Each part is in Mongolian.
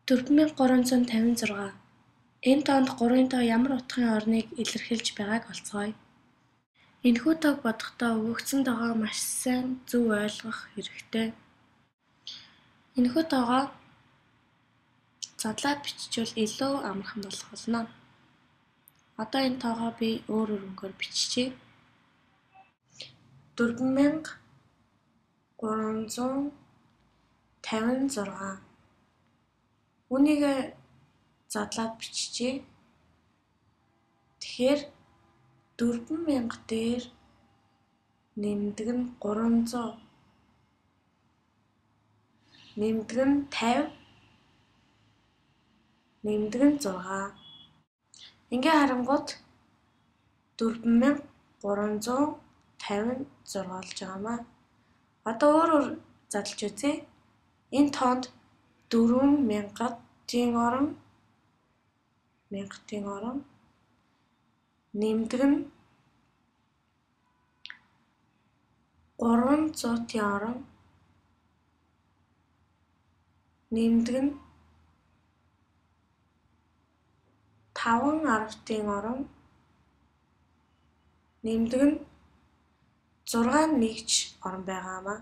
4356. Энэ тоонд 3-ын тоо ямар утгын орныг илэрхийлж байгааг олцгоё. Энэхүү тоог бодохдоо өгөгдсөн тоогоо маш сайн зөв ойлгох хэрэгтэй. Энэхүү тоогоо задлаад биччихвэл илүү амархан болох болно. Одоо энэ тоогоо би өөр өрөнгөөр биччихье. 4356. Үнийг задлаад биччихье. Тэгэхээр 4000 дээр нэмдэг нь 300, нэмдэг нь 50, нэмдэг нь 6. Ингээ харангуут 4356 болж байгаамаа. Одоо өөрөөр задлж үзье. Энэ тоонд 4000-ийн орон, 1000-ийн орон, нэмдэг нь 300-ийн орон, нэмдэг нь 510-ийн орон, нэмдэг нь 6 нэгж орон байгаамаа.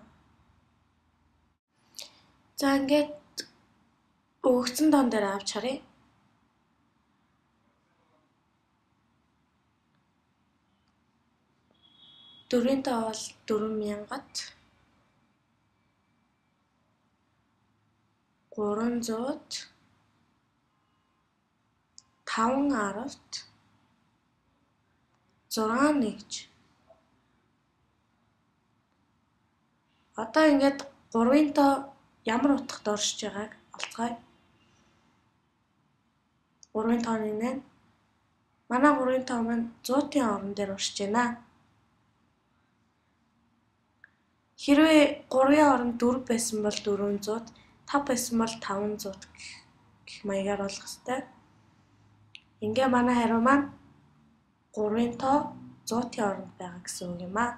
За ингээд өгөгдсөн тоон дээр авч харъя. Дөрвийн тоо бол 4000-д 300-д 510-д 6 нэгж. Одоо ингээд 3-ын тоо ямар утгад оршиж байгааг олцгоё. 3-ын тооны нэ. Манай 3-ын тоо маань 100-ийн орон дээр оршиж байна. Хэрвээ 3-ын орон 4 байсан бол 400, 5 байсан бол 500 гэх маягаар болох ёстой. Ингээ манай хариу маань 3-ын тоо 100-ийн оронд байгаа гэсэн үг юм аа.